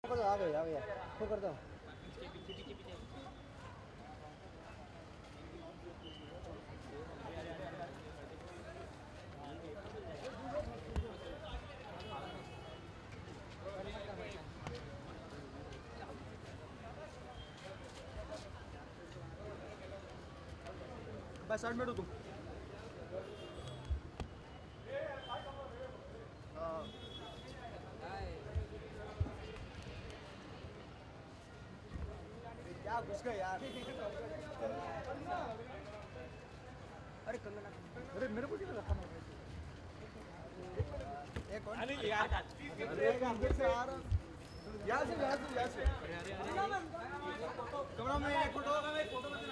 आ गया तो कर दो। बस 60 मिनट हो तुम। क्या घुस गए यार। अरे कंगना, अरे मेरे को क्यों रखा एक कौन अरे यार अरे अंदर से यार यहाँ से कैमरा में एक फोटो बना।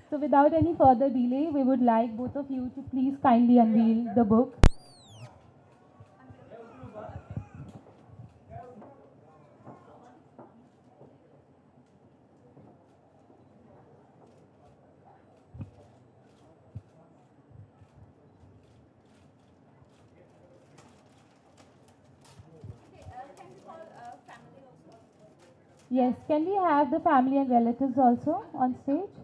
So without any further delay, we would like both of you to please kindly unveil the book. Yes, can we have the family and relatives also on stage?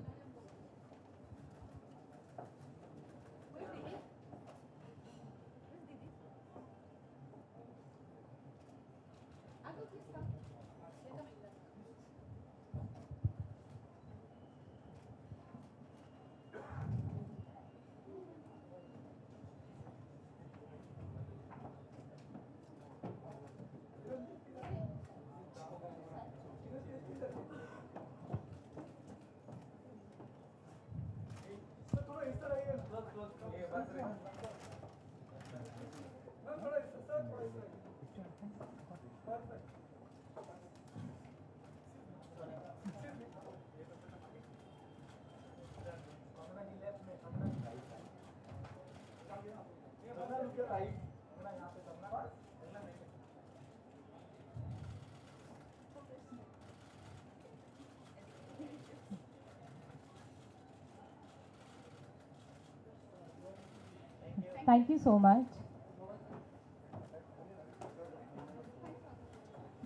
Thank you so much.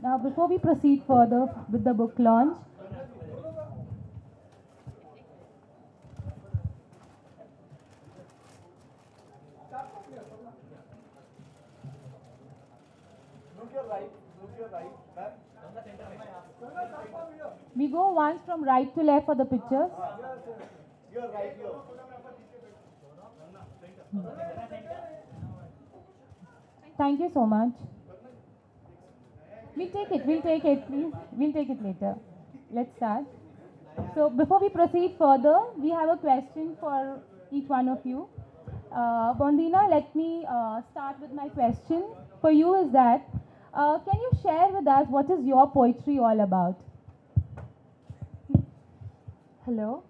Now, before we proceed further with the book launch, we go once from right to left for the pictures. You're right here. Thank you so much. We'll take it, please. We'll take it later. Let's start. So, before we proceed further, we have a question for each one of you. Bondina, let me start with my question. For you is that, can you share with us what is your poetry all about? Hello.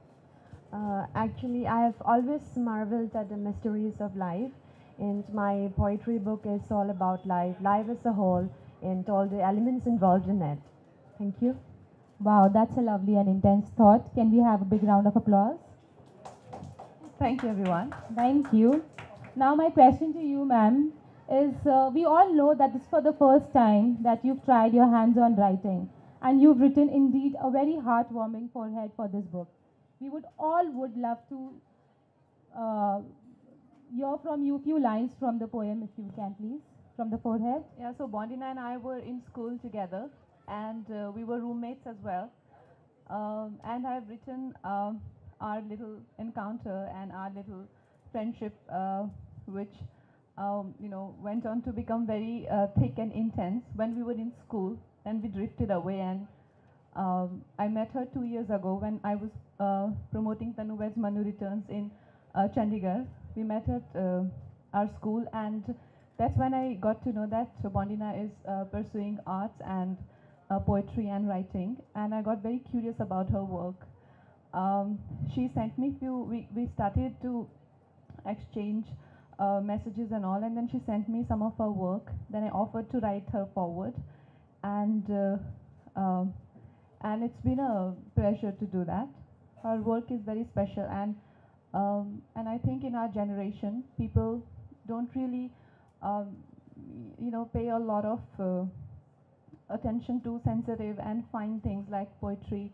Actually, I have always marveled at the mysteries of life, and my poetry book is all about life as a whole, and all the elements involved in it. Thank you. Wow, that's a lovely and intense thought. Can we have a big round of applause? Thank you, everyone. Thank you. Now, my question to you, ma'am, is we all know that this is for the first time that you've tried your hands on writing, and you've written indeed a very heartwarming forehead for this book. We would love to uh, hear from you a few lines from the poem, if you can, please, from the forehead. Yeah, so Bondina and I were in school together, and we were roommates as well. And I've written our little encounter and our little friendship, which went on to become very thick and intense when we were in school. Then we drifted away, and I met her 2 years ago when I was promoting Tanu Weds Manu Returns in Chandigarh. We met at our school, and that's when I got to know that Bondina is pursuing arts and poetry and writing, and I got very curious about her work. She sent me we started to exchange messages and all, and then she sent me some of her work. Then I offered to write her forward, and and it's been a pleasure to do that. Her work is very special, and I think in our generation, people don't really, um, pay a lot of attention to sensitive and fine things like poetry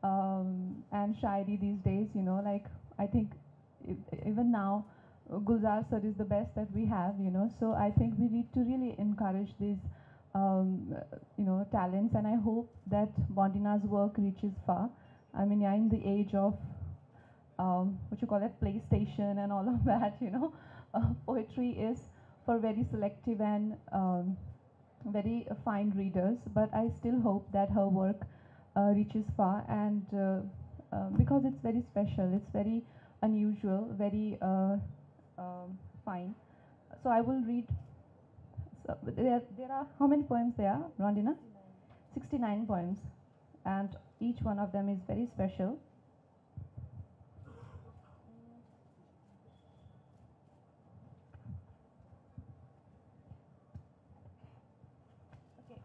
and shairi these days. Like I think even now, Gulzar sir is the best that we have. So I think we need to really encourage these talents, and I hope that Bondina's work reaches far. I mean, yeah, in the age of what you call it, PlayStation and all of that, poetry is for very selective and very fine readers. But I still hope that her work reaches far, and because it's very special, it's very unusual, very fine. So I will read. So there are how many poems there are, Rondina? 69 poems, and each one of them is very special. Okay.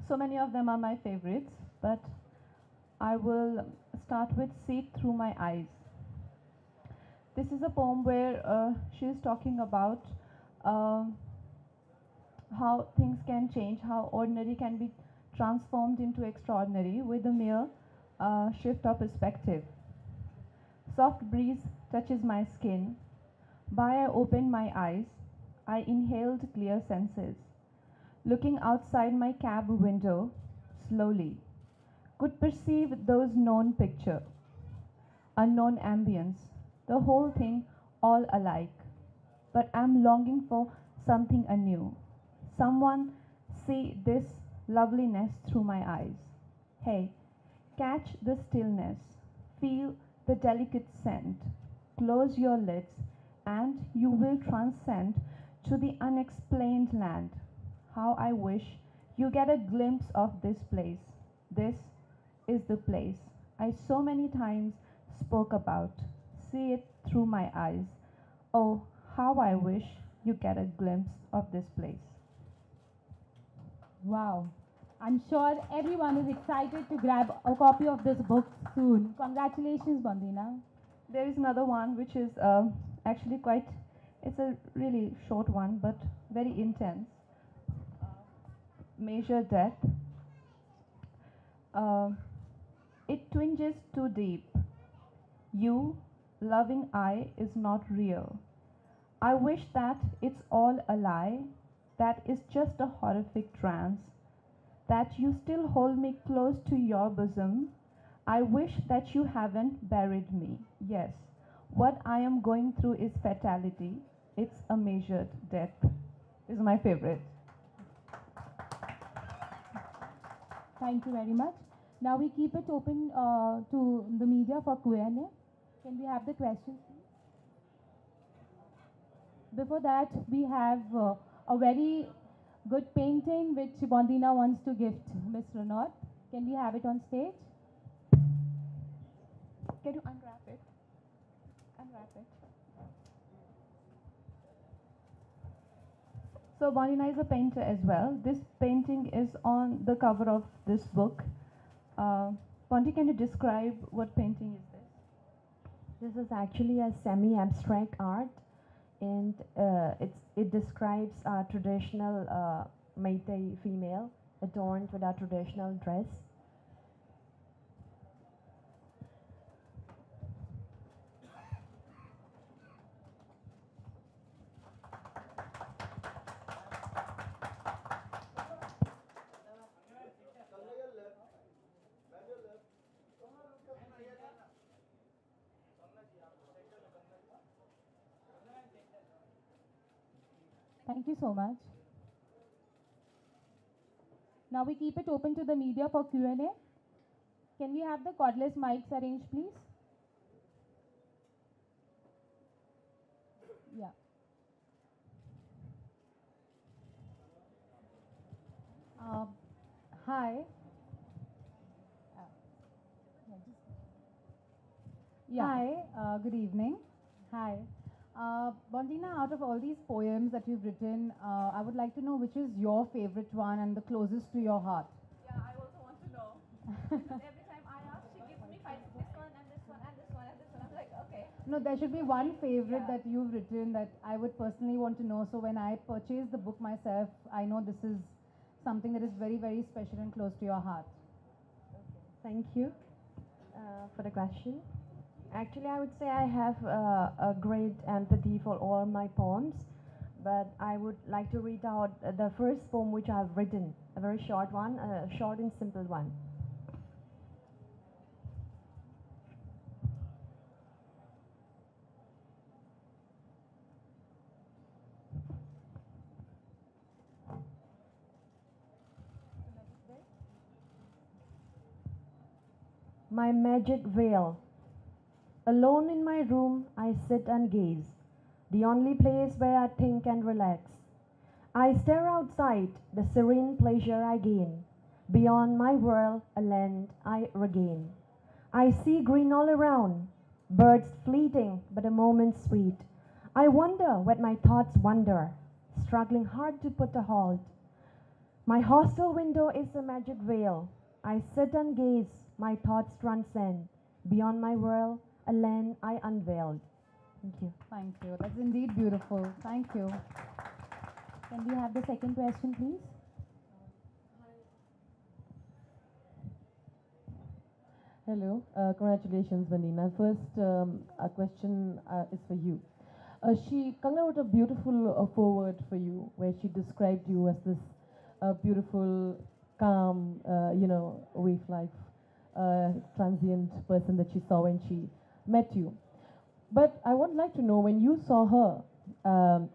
So many of them are my favorites, but I will start with See It Through My Eyes. This is a poem where she is talking about uh, how things can change, how ordinary can be transformed into extraordinary with a mere shift of perspective. Soft breeze touches my skin. By I opened my eyes, I inhaled clear senses. Looking outside my cab window, slowly, could perceive those known picture, unknown ambience, the whole thing all alike. But I'm longing for something anew. Someone see this loveliness through my eyes. Hey, catch the stillness, feel the delicate scent. Close your lids, and you will transcend to the unexplained land. How I wish you get a glimpse of this place. This is the place I so many times spoke about. See it through my eyes. Oh, how I wish you get a glimpse of this place. Wow. I'm sure everyone is excited to grab a copy of this book soon. Congratulations, Bandina. There is another one which is actually quite, it's a really short one but very intense. Measure Death. Uh, it twinges too deep. You, loving eye, is not real. I wish that it's all a lie, that is just a horrific trance, that you still hold me close to your bosom. I wish that you haven't buried me. Yes, what I am going through is fatality. It's a measured death. This is my favorite. Thank you very much. Now we keep it open to the media for Q&A. Can we have the questions, please? Before that, we have a very good painting which Bondina wants to gift Miss Ranaut. Can we have it on stage? Can you unwrap it? Unwrap it. So Bondia is a painter as well. This painting is on the cover of this book. Bondia, can you describe what painting is this? This is actually a semi-abstract art, and it describes a traditional Meitei female adorned with a traditional dress. Thank you so much. Now we keep it open to the media for Q&A. Can we have the cordless mics arranged, please? Yeah. Hi. Yeah. Hi. Good evening. Hi. Bondina, out of all these poems that you've written, I would like to know which is your favorite one and the closest to your heart. Yeah, I also want to know. Because every time I ask, she gives me five, this one and this one and this one and this one. I'm like, okay. No, there should be one favorite Yeah. that you've written that I would personally want to know. So when I purchase the book myself, I know this is something that is very, very special and close to your heart. Thank you for the question. Actually, I would say I have a great empathy for all my poems, but I would like to read out the first poem which I've written, a very short one, a short and simple one. My magic veil. Alone in my room, I sit and gaze, the only place where I think and relax. I stare outside, the serene pleasure I gain. Beyond my world, a land I regain. I see green all around, birds fleeting, but a moment sweet. I wonder what my thoughts wander, struggling hard to put a halt. My hostel window is a magic veil. I sit and gaze, my thoughts transcend. Beyond my world, a land I unveiled. Thank you. Thank you. That's indeed beautiful. Thank you. Can we have the second question, please? Hello, congratulations, Vanina. First, a question is for you. Kangana wrote a beautiful foreword for you, where she described you as this beautiful, calm, waif life, transient person that she saw when she met you. But I would like to know, when you saw her,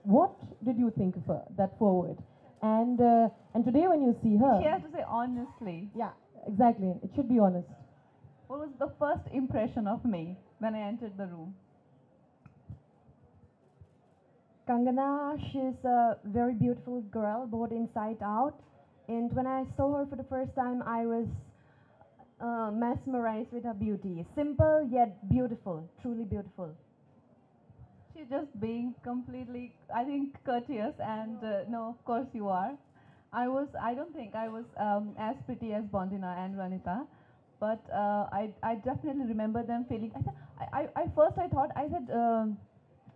what did you think of her? That foreword, and today when you see her, She has to say honestly. yeah, exactly. It should be honest. What was the first impression of me when I entered the room? Kangana, she's a very beautiful girl, both inside out. And when I saw her for the first time, I was mesmerized with her beauty. Simple yet beautiful, truly beautiful. She's just being completely, I think, courteous, and no, of course you are. I don't think I was as pretty as Bondina and Vanita, but I definitely remember them feeling. I thought, I said,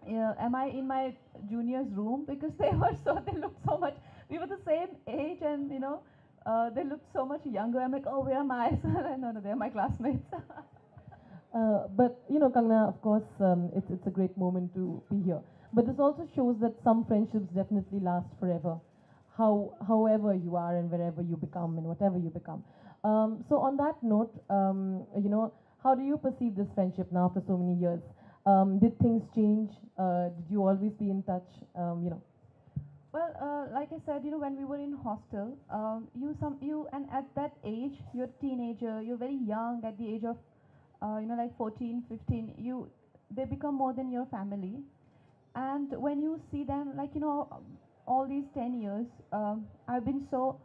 yeah, am I in my junior's room? Because they looked so much, we were the same age, and they looked so much younger. I'm like, oh, where am I? So, no, they're my classmates. But Kangana, of course, it's a great moment to be here. But this also shows that some friendships definitely last forever, however you are and wherever you become and whatever you become. So on that note, how do you perceive this friendship now after so many years? Did things change? Did you always be in touch? Well, like I said, when we were in hostel, and at that age, you're a teenager, you're very young at the age of, like 14, 15, they become more than your family. And when you see them, like, all these 10 years, I've been so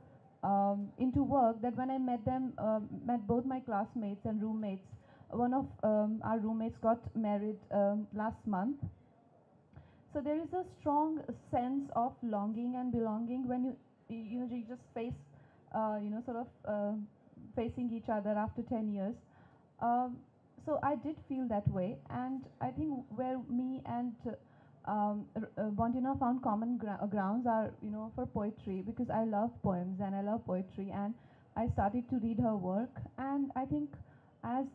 into work that when I met them, met both my classmates and roommates, one of our roommates got married last month. So there is a strong sense of longing and belonging when you just sort of facing each other after 10 years. So I did feel that way, and I think where me and Bondina found common grounds are, for poetry, because I love poems and I love poetry, and I started to read her work, and I think as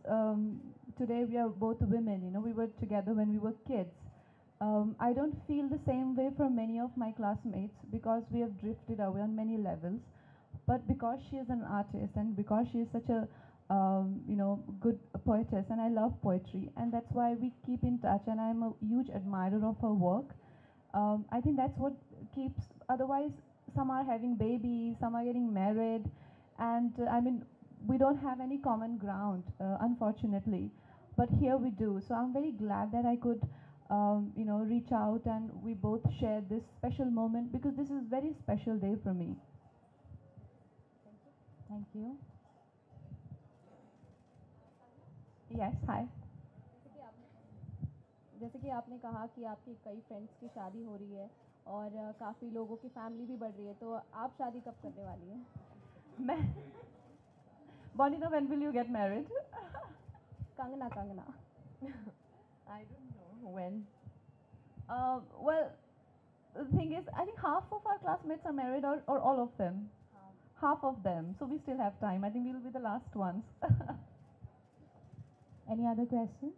today we are both women, we were together when we were kids. I don't feel the same way for many of my classmates because we have drifted away on many levels. But because she is an artist and because she is such a good poetess, and I love poetry, and that's why we keep in touch, and I'm a huge admirer of her work. I think that's what keeps, otherwise some are having babies, some are getting married, and I mean, we don't have any common ground, unfortunately, but here we do. So I'm very glad that I could reach out, and we both shared this special moment, because this is a very special day for me. Thank you. Yes, hi. जैसे कि आपने कहा कि आपकी कई friends की शादी हो रही है और काफ़ी लोगों की फैमिली भी बढ़ रही है, तो आप शादी कब करने वाली हैं? मैं Bonita, when will you get married? Kangana, Kangana. I don't know when. Well, the thing is, I think half of our classmates are married, or all of them. Half of them. So we still have time. I think we'll be the last ones. Any other questions?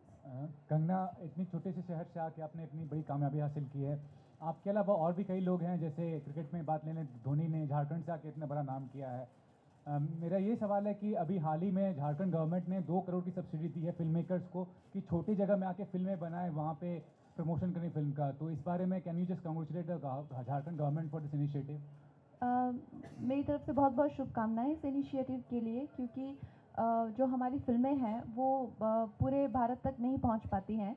Kangana, इतनी छोटे से शहर से आके आपने इतनी बड़ी कामयाबी हासिल की है। आपके अलावा और भी कई लोग हैं, जैसे क्रिकेट में बात ले लें, धोनी ने झारखंड से आके इतना बड़ा नाम किया है। मेरा ये सवाल है कि अभी हाल ही में झारखंड गवर्नमेंट ने 2 करोड़ की सब्सिडी दी है फिल्म मेकर्स को कि छोटी जगह में आके फिल्में बनाएं, वहाँ पे प्रमोशन करें फिल्म का। तो इस बारे में can you just congratulate Jharkhand government for this initiative? मेरी तरफ से बहुत बहुत शुभकामनाएं इस इनिशिएटिव के लिए, क्योंकि जो हमारी फिल्में हैं वो पूरे भारत तक नहीं पहुंच पाती हैं,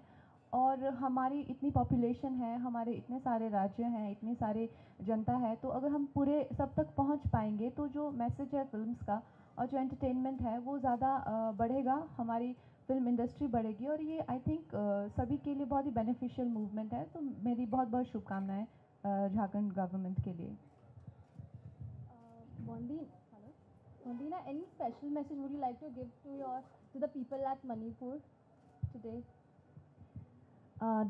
और हमारी इतनी पॉपुलेशन है, हमारे इतने सारे राज्य हैं, इतनी सारी जनता है, तो अगर हम पूरे सब तक पहुंच पाएंगे तो जो मैसेज है फिल्म्स का और जो एंटरटेनमेंट है वो ज़्यादा बढ़ेगा, हमारी फिल्म इंडस्ट्री बढ़ेगी, और ये आई थिंक सभी के लिए बहुत ही बेनिफिशियल मूवमेंट है। तो मेरी बहुत बहुत शुभकामनाएं झारखंड गवर्नमेंट के लिए। Bondina, any special message would you like to give to the people at Manipur today?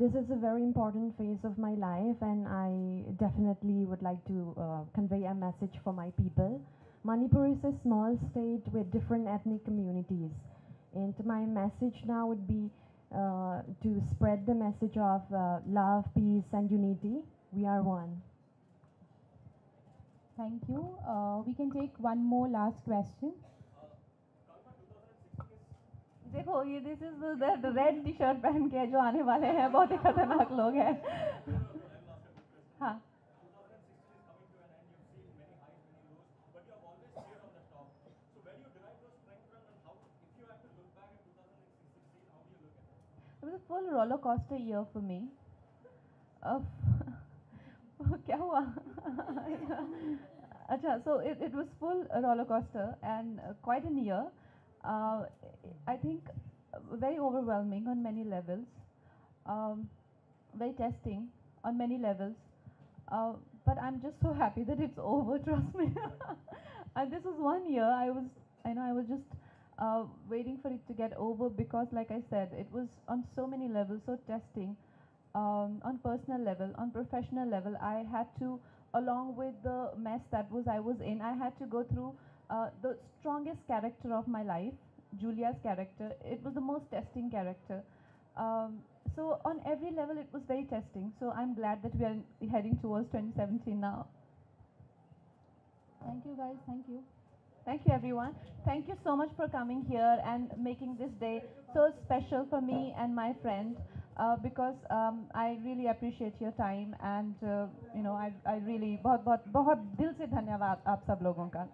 This is a very important phase of my life, and I definitely would like to convey a message for my people. Manipur is a small state with different ethnic communities, and my message now would be to spread the message of love, peace, and unity. We are one. Thank you. We can take one more last question. देखो, ये this is the red T shirt पहन के जो आने वाले हैं बहुत ही खतरनाक लोग हैं। हाँ, it was a full roller coaster year for me. क्या हुआ? अच्छा, so it was full roller coaster and quite a year. I think very overwhelming on many levels, very testing on many levels. But I'm just so happy that it's over. Trust me. And this was 1 year. I was just waiting for it to get over, because, like I said, it was on so many levels, so testing. On personal level, on professional level, I had to, along with the mess that I was in, I had to go through the strongest character of my life, Julia's character. It was the most testing character. So on every level, it was very testing. So I'm glad that we are heading towards 2017 now. Thank you, guys. Thank you. Thank you, everyone. Thank you so much for coming here and making this day so special for me and my friend, because I really appreciate your time, and I really बहुत बहुत बहुत दिल से धन्यवाद आप सब लोगों का।